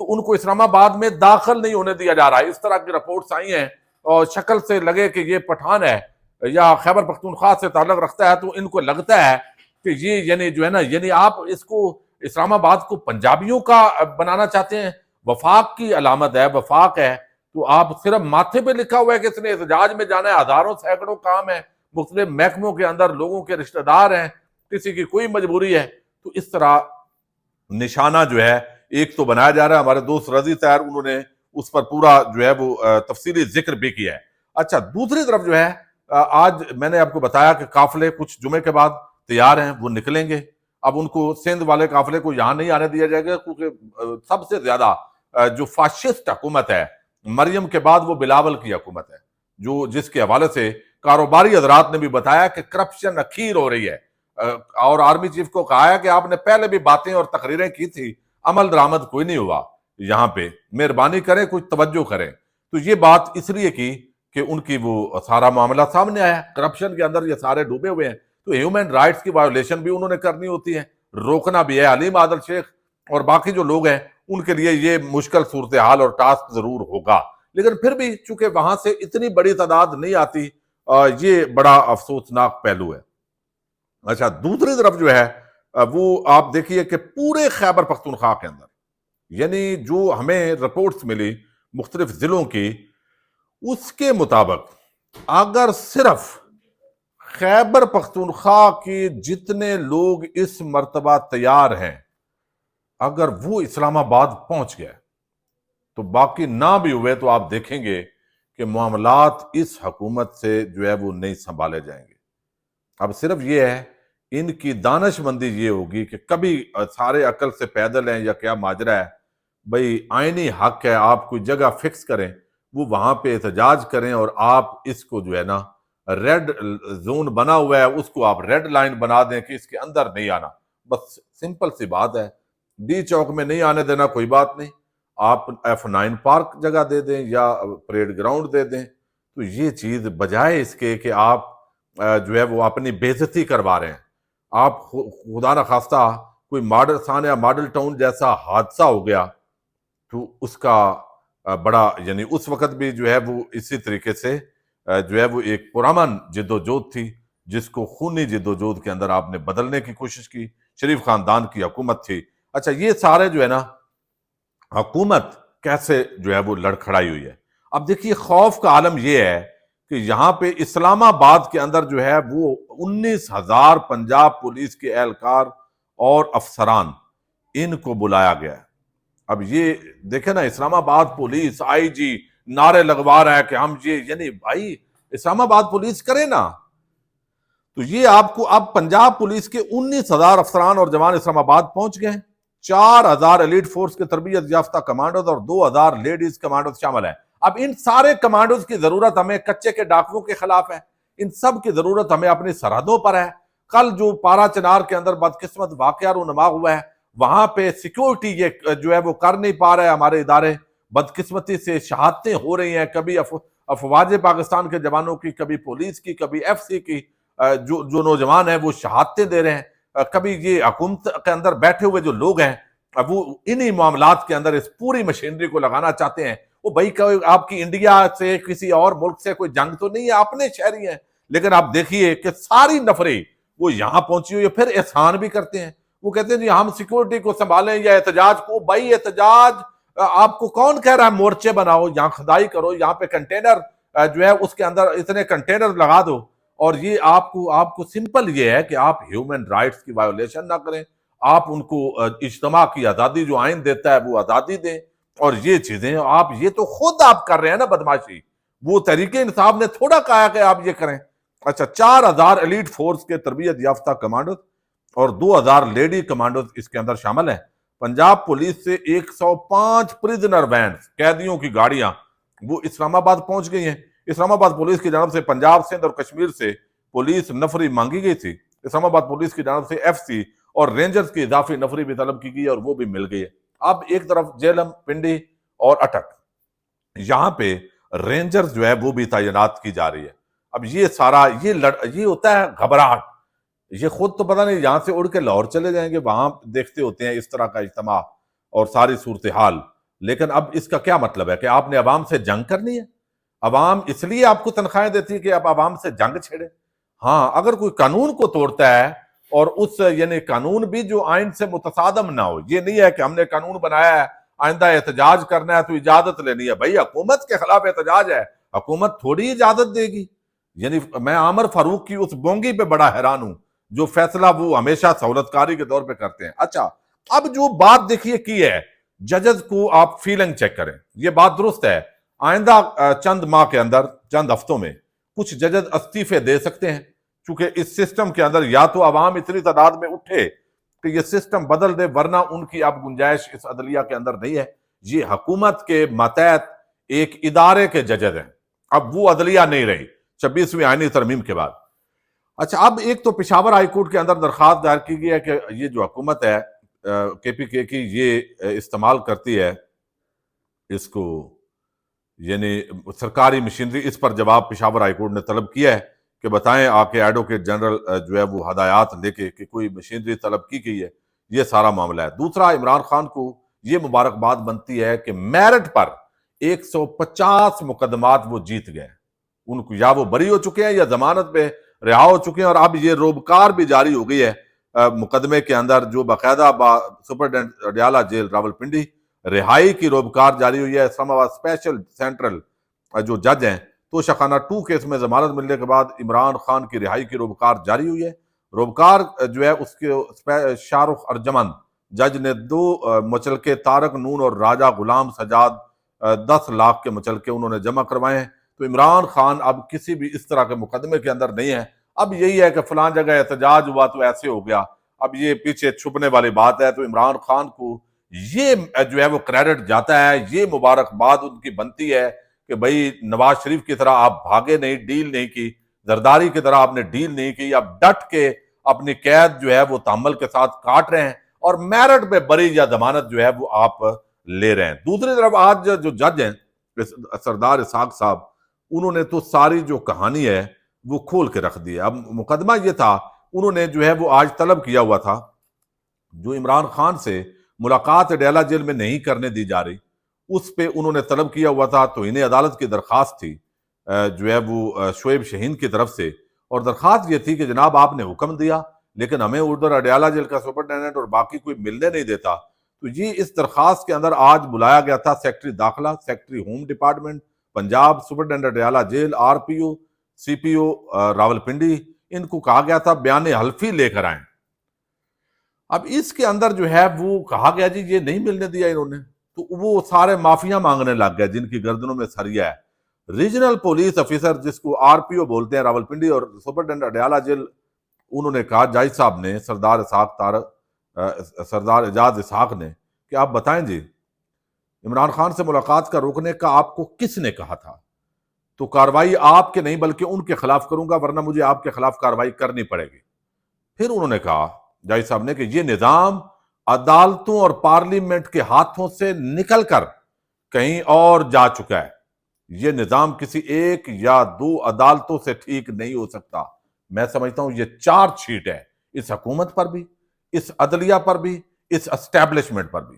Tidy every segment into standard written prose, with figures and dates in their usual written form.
تو ان کو اسلام آباد میں داخل نہیں ہونے دیا جا رہا ہے۔ اس طرح کی رپورٹس آئی ہیں اور شکل سے لگے کہ یہ پٹھان ہے یا خیبر پختونخوا سے تعلق رکھتا ہے، تو ان کو لگتا ہے کہ یہ یعنی جو ہے نا، یعنی آپ اس کو اسلام آباد کو پنجابیوں کا بنانا چاہتے ہیں۔ وفاق کی علامت ہے، وفاق ہے، تو آپ صرف ماتھے پہ لکھا ہوا ہے کہ اس نے احتجاج میں جانا ہے، ہزاروں سینکڑوں کام ہیں، مختلف محکموں کے اندر لوگوں کے رشتہ دار ہیں، کسی کی کوئی مجبوری ہے، تو اس طرح نشانہ جو ہے ایک تو بنایا جا رہا ہے۔ ہمارے دوست رضی طاہر انہوں نے اس پر پورا جو ہے وہ تفصیلی ذکر بھی کیا ہے۔ اچھا، دوسری طرف جو ہے آج میں نے آپ کو بتایا کہ قافلے کچھ جمعے کے بعد تیار ہیں، وہ نکلیں گے۔ اب ان کو سندھ والے قافلے کو یہاں نہیں آنے دیا جائے گا، کیونکہ سب سے زیادہ جو فاشسٹ حکومت ہے مریم کے بعد وہ بلاول کی حکومت ہے، جس کے حوالے سے کاروباری حضرات نے بھی بتایا کہ کرپشن اخیر ہو رہی ہے، اور آرمی چیف کو کہا ہے کہ آپ نے پہلے بھی باتیں اور تقریریں کی تھی، عمل درآمد کوئی نہیں ہوا، یہاں پہ مہربانی کریں، کچھ توجہ کریں۔ تو یہ بات اس لیے کی کہ ان کی وہ سارا معاملہ سامنے آیا، کرپشن کے اندر یہ سارے ڈوبے ہوئے ہیں، تو ہیومن رائٹس کی وائیولیشن بھی انہوں نے کرنی ہوتی ہے، روکنا بھی ہے۔ علیم عادل شیخ اور باقی جو لوگ ہیں ان کے لیے یہ مشکل صورتحال اور ٹاسک ضرور ہوگا، لیکن پھر بھی چونکہ وہاں سے اتنی بڑی تعداد نہیں آتی، یہ بڑا افسوسناک پہلو ہے۔ اچھا، دوسری طرف جو ہے وہ آپ دیکھیے کہ پورے خیبر پختونخوا کے اندر، یعنی جو ہمیں رپورٹس ملی مختلف ضلعوں کی، اس کے مطابق اگر صرف خیبر پختونخوا کے جتنے لوگ اس مرتبہ تیار ہیں اگر وہ اسلام آباد پہنچ گئے تو باقی نہ بھی ہوئے تو آپ دیکھیں گے کہ معاملات اس حکومت سے جو ہے وہ نہیں سنبھالے جائیں گے۔ اب صرف یہ ہے، ان کی دانش مندی یہ ہوگی کہ کبھی سارے عقل سے پیدل ہیں یا کیا ماجرا ہے، بھئی آئینی حق ہے، آپ کوئی جگہ فکس کریں، وہ وہاں پہ احتجاج کریں، اور آپ اس کو جو ہے نا ریڈ زون بنا ہوا ہے اس کو آپ ریڈ لائن بنا دیں کہ اس کے اندر نہیں آنا۔ بس سمپل سی بات ہے، ڈی چوک میں نہیں آنے دینا کوئی بات نہیں، آپ F9 پارک جگہ دے دیں یا پریڈ گراؤنڈ دے دیں، تو یہ چیز بجائے اس کے کہ آپ جو ہے وہ اپنی بے عزتی کروا رہے ہیں۔ آپ خدا نہ خواستہ کوئی ماڈل ثان یا ماڈل ٹاؤن جیسا حادثہ ہو گیا تو اس کا بڑا یعنی اس وقت بھی جو ہے وہ اسی طریقے سے جو ہے وہ ایک پرامن جد و جہد تھی، جس کو خونی جد و جہد کے اندر آپ نے بدلنے کی کوشش کی، شریف خاندان کی حکومت تھی۔ اچھا، یہ سارے جو ہے نا حکومت کیسے جو ہے وہ لڑکھڑائی ہوئی ہے۔ اب دیکھیے، خوف کا عالم یہ ہے کہ یہاں پہ اسلام آباد کے اندر جو ہے وہ 19,000 پنجاب پولیس کے اہلکار اور افسران ان کو بلایا گیا ہے۔ اب یہ دیکھیں نا، اسلام آباد پولیس آئی جی نعرے لگوا رہا ہے کہ ہم یہ، یعنی بھائی اسلام آباد پولیس کرے نا، تو یہ آپ کو اب پنجاب پولیس کے 19,000 افسران اور جوان اسلام آباد پہنچ گئے ہیں، 4,000 ایلیٹ فورس کے تربیت یافتہ کمانڈوز اور 2,000 لیڈیز کمانڈوز شامل ہیں۔ اب ان سارے کمانڈوز کی ضرورت ہمیں کچے کے ڈاکوؤں کے خلاف ہے، ان سب کی ضرورت ہمیں اپنی سرحدوں پر ہے۔ کل جو پارا چنار کے اندر بدقسمت واقعہ رونما ہوا ہے، وہاں پہ سیکیورٹی یہ جو ہے وہ کر نہیں پا رہے ہمارے ادارے، بدقسمتی سے شہادتیں ہو رہی ہیں، کبھی افواج پاکستان کے جوانوں کی، کبھی پولیس کی، کبھی FCC کی، جو نوجوان ہیں وہ شہادتیں دے رہے ہیں، کبھی یہ حکومت کے اندر بیٹھے ہوئے جو لوگ ہیں وہ انہی معاملات کے اندر اس پوری مشینری کو لگانا چاہتے ہیں۔ وہ بھائی آپ کی انڈیا سے کسی اور ملک سے کوئی جنگ تو نہیں ہے، اپنے شہری ہیں، لیکن آپ دیکھیے کہ ساری نفریں وہ یہاں پہنچی ہوئی ہے، پھر احسان بھی کرتے ہیں۔ وہ کہتے ہیں جی ہم سیکورٹی کو سنبھالیں یا احتجاج کو، بھائی احتجاج آپ کو کون کہہ رہا ہے؟ مورچے بناؤ، یہاں کھدائی کرو، یہاں پہ کنٹینر جو ہے اس کے اندر اتنے کنٹینر لگا دو، اور یہ آپ کو سمپل یہ ہے کہ آپ ہیومن رائٹس کی وائیولیشن نہ کریں، آپ ان کو اجتماع کی آزادی جو آئین دیتا ہے وہ آزادی دیں، اور یہ چیزیں آپ یہ تو خود آپ کر رہے ہیں نا بدماشی، وہ تحریک انصاف نے تھوڑا کہا کہ آپ یہ کریں۔ اچھا، 4,000 ایلیٹ فورس کے تربیت یافتہ کمانڈوز اور 2,000 لیڈی کمانڈوز اس کے اندر شامل ہیں۔ پنجاب پولیس سے 105 پریزنر وینز، قیدیوں کی گاڑیاں، وہ اسلام آباد پہنچ گئی ہیں۔ اسلام آباد پولیس کی جانب سے پنجاب، سندھ اور کشمیر سے پولیس نفری مانگی گئی تھی۔ اسلام آباد پولیس کی جانب سے FC اور رینجرز کی اضافی نفری بھی طلب کی گئی اور وہ بھی مل گئی ہے۔ اب ایک طرف جہلم، پنڈی اور اٹک، یہاں پہ رینجرز جو ہے وہ بھی تعینات کی جا رہی ہے۔ اب یہ سارا یہ ہوتا ہے گھبراہٹ، یہ خود تو پتہ نہیں یہاں سے اڑ کے لاہور چلے جائیں گے، وہاں دیکھتے ہوتے ہیں اس طرح کا اجتماع اور ساری صورتحال، لیکن اب اس کا کیا مطلب ہے کہ آپ نے عوام سے جنگ کرنی ہے؟ عوام اس لیے آپ کو تنخواہیں دیتی ہے کہ آپ عوام سے جنگ چھیڑے؟ ہاں، اگر کوئی قانون کو توڑتا ہے اور اس یعنی قانون بھی جو آئین سے متصادم نہ ہو، یہ نہیں ہے کہ ہم نے قانون بنایا ہے آئندہ احتجاج کرنا ہے تو اجازت لینی ہے، بھائی حکومت کے خلاف احتجاج ہے، حکومت تھوڑی اجازت دے گی۔ یعنی میں عامر فاروق کی اس بونگی پہ بڑا حیران ہوں جو فیصلہ وہ ہمیشہ سہولت کاری کے طور پہ کرتے ہیں۔ اچھا، اب جو بات دیکھیے کی ہے، ججز کو آپ فیلنگ چیک کریں، یہ بات درست ہے، آئندہ چند ماہ کے اندر، چند ہفتوں میں کچھ ججز استعفے دے سکتے ہیں، چونکہ اس سسٹم کے اندر یا تو عوام اتنی تعداد میں اٹھے کہ یہ سسٹم بدل دے، ورنہ ان کی اب گنجائش اس عدلیہ کے اندر نہیں ہے۔ یہ حکومت کے ماتحت ایک ادارے کے ججز ہیں، اب وہ عدلیہ نہیں رہی 26ویں آئینی ترمیم کے بعد۔ اچھا، اب ایک تو پشاور ہائی کورٹ کے اندر درخواست دائر کی گئی ہے کہ یہ جو حکومت ہے کے پی کے کی، یہ استعمال کرتی ہے اس کو یعنی سرکاری مشینری، اس پر جواب پشاور ہائی کورٹ نے طلب کیا ہے کہ بتائیں آ کے ایڈوکیٹ جنرل جو ہے وہ ہدایات لے کے کہ کوئی مشینری طلب کی گئی ہے، یہ سارا معاملہ ہے۔ دوسرا، عمران خان کو یہ مبارکباد بنتی ہے کہ میرٹ پر 150 مقدمات وہ جیت گئے، ان کو یا وہ بری ہو چکے ہیں یا ضمانت پہ رہا ہو چکے ہیں، اور اب یہ روبکار بھی جاری ہو گئی ہے مقدمے کے اندر، جو باقاعدہ سپرڈنٹ اڈیالہ جیل راولپنڈی رہائی کی روبکار جاری ہوئی ہے۔ اسلام آباد اسپیشل سینٹرل جو جج ہیں تو شخانہ 2 کیس میں ضمانت ملنے کے بعد عمران خان کی رہائی کی روبکار جاری ہوئی ہے۔ روبکار جو ہے اس کے شاہ رخ ارجمن جج نے 2 مچلکے طارق نون اور راجہ غلام سجاد 10 لاکھ کے مچلکے انہوں نے جمع کروائے ہیں۔ تو عمران خان اب کسی بھی اس طرح کے مقدمے کے اندر نہیں ہے، اب یہی ہے کہ فلان جگہ احتجاج ہوا تو ایسے ہو گیا، اب یہ پیچھے چھپنے والی بات ہے۔ تو عمران خان کو یہ جو ہے وہ کریڈٹ جاتا ہے، یہ مبارکباد ان کی بنتی ہے کہ بھئی نواز شریف کی طرح آپ بھاگے نہیں، ڈیل نہیں کی، زرداری کی طرح آپ نے ڈیل نہیں کی، آپ ڈٹ کے اپنی قید جو ہے وہ تحمل کے ساتھ کاٹ رہے ہیں اور میرٹ پہ بری یا ضمانت جو ہے وہ آپ لے رہے ہیں۔ دوسری طرف آج جو جج ہیں سردار اسحاق صاحب، انہوں نے تو ساری جو کہانی ہے وہ کھول کے رکھ دی ہے۔ اب مقدمہ یہ تھا، انہوں نے جو ہے وہ آج طلب کیا ہوا تھا جو عمران خان سے ملاقات اڈیالہ جیل میں نہیں کرنے دی جا رہی، اس پہ انہوں نے طلب کیا ہوا تھا، تو انہیں عدالت کی درخواست تھی جو ہے وہ شعیب شہین کی طرف سے، اور درخواست یہ تھی کہ جناب آپ نے حکم دیا لیکن ہمیں ادھر اڈیالہ جیل کا سپرنٹینڈنٹ اور باقی کوئی ملنے نہیں دیتا۔ تو یہ اس درخواست کے اندر آج بلایا گیا تھا سیکٹری داخلہ، secretary home department Punjab, superintendent Adiala jail, R P O, C P O Rawalpindi, ان کو کہا گیا تھا بیان حلفی لے کر آئیں۔ اب اس کے اندر جو ہے وہ کہا گیا جی یہ نہیں ملنے دیا انہوں نے، تو وہ سارے معافیاں مانگنے لگ گئے جن کی گردنوں میں سریا ہے۔ ریجنل پولیس افیسر جس کو آر پی او بولتے ہیں راولپنڈی اور سپرنٹینڈنٹ اڈیالہ جیل، انہوں نے کہا جج صاحب نے سردار اعجاز اسحاق نے کہ آپ بتائیں جی عمران خان سے ملاقات کا روکنے کا آپ کو کس نے کہا تھا؟ تو کاروائی آپ کے نہیں بلکہ ان کے خلاف کروں گا، ورنہ مجھے آپ کے خلاف کاروائی کرنی پڑے گی۔ پھر انہوں نے کہا جج صاحب نے کہ یہ نظام عدالتوں اور پارلیمنٹ کے ہاتھوں سے نکل کر کہیں اور جا چکا ہے، یہ نظام کسی 1 یا 2 عدالتوں سے ٹھیک نہیں ہو سکتا۔ میں سمجھتا ہوں یہ چارج شیٹ ہے اس حکومت پر بھی، اس عدلیہ پر بھی، اس اسٹیبلشمنٹ پر بھی۔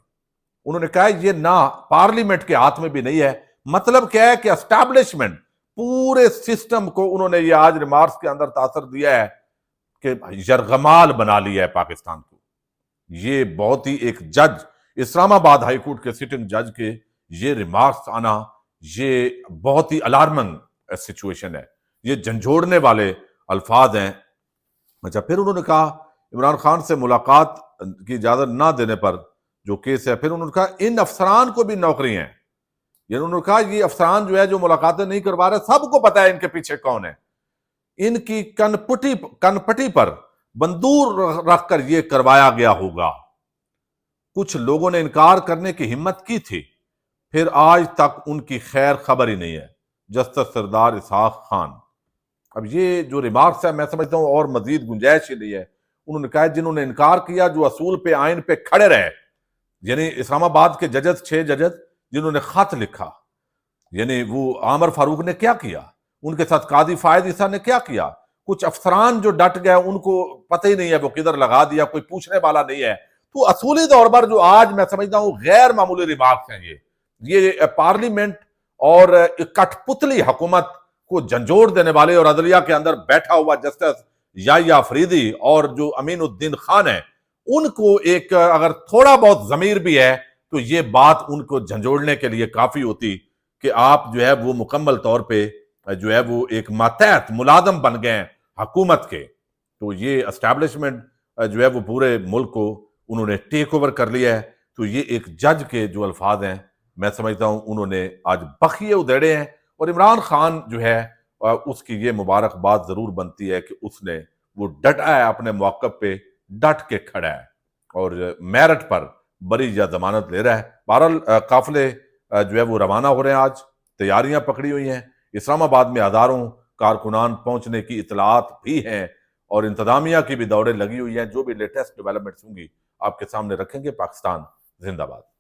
انہوں نے کہا یہ نہ پارلیمنٹ کے ہاتھ میں بھی نہیں ہے، مطلب کیا ہے کہ اسٹیبلشمنٹ پورے سسٹم کو انہوں نے یہ آج ریمارکس کے اندر تاثر دیا ہے کہ یرغمال بنا لیا ہے پاکستان کو۔ یہ بہت ہی ایک جج، اسلام آباد ہائی کورٹ کے سٹنگ جج کے یہ ریمارکس آنا، یہ بہت ہی الارمنگ سچویشن ہے، یہ جھنجھوڑنے والے الفاظ ہیں۔ اچھا، پھر انہوں نے کہا عمران خان سے ملاقات کی اجازت نہ دینے پر جو کیس ہے، پھر انہوں نے کہا ان افسران کو بھی نوکری ہیں، یعنی انہوں نے کہا یہ افسران جو ہے جو ملاقاتیں نہیں کروا رہے، سب کو پتا ہے ان کے پیچھے کون ہے، ان کی کن پٹی پر بندور رکھ کر یہ کروایا گیا ہوگا۔ کچھ لوگوں نے انکار کرنے کی ہمت کی تھی، پھر آج تک ان کی خیر خبر ہی نہیں ہے۔ جسٹس سردار اسحاق خان، اب یہ جو ریمارکس ہے میں سمجھتا ہوں اور مزید گنجائش ہی نہیں ہے۔ انہوں نے کہا جنہوں نے انکار کیا، جو اصول پہ آئین پہ کھڑے رہے، یعنی اسلام آباد کے ججز 6 ججز جنہوں نے خط لکھا، یعنی وہ عامر فاروق نے کیا کیا، ان کے ساتھ قاضی فائد عیسیٰ نے کیا کیا، کچھ افسران جو ڈٹ گئے ان کو پتہ ہی نہیں ہے وہ کدھر لگا دیا، کوئی پوچھنے والا نہیں ہے۔ تو اصولی طور پر جو آج میں سمجھتا ہوں غیر معمولی ریمارکس ہیں، یہ پارلیمنٹ اور کٹھ پتلی حکومت کو جھنجھوڑ دینے والے اور عدلیہ کے اندر بیٹھا ہوا جسٹس یحییٰ فریدی اور جو امین الدین خان ہے، ان کو ایک اگر تھوڑا بہت ضمیر بھی ہے تو یہ بات ان کو جھنجھوڑنے کے لیے کافی ہوتی کہ آپ جو ہے وہ مکمل طور پہ جو ہے وہ ایک ماتحت ملازم بن گئے ہیں حکومت کے۔ تو یہ اسٹیبلشمنٹ جو ہے وہ پورے ملک کو انہوں نے ٹیک اوور کر لیا ہے۔ تو یہ ایک جج کے جو الفاظ ہیں، میں سمجھتا ہوں انہوں نے آج بخیے ادھیڑے ہیں، اور عمران خان جو ہے اس کی یہ مبارکباد ضرور بنتی ہے کہ اس نے وہ ڈٹا ہے، اپنے موقف پہ ڈٹ کے کھڑا ہے اور میرٹ پر بری یا ضمانت لے رہا ہے۔ بہرحال قافلے جو ہے وہ روانہ ہو رہے ہیں، آج تیاریاں پکڑی ہوئی ہیں، اسلام آباد میں ہزاروں کارکنان پہنچنے کی اطلاعات بھی ہیں اور انتظامیہ کی بھی دوڑیں لگی ہوئی ہیں۔ جو بھی لیٹسٹ ڈیولپمنٹس ہوں گی آپ کے سامنے رکھیں گے۔ پاکستان زندہ باد۔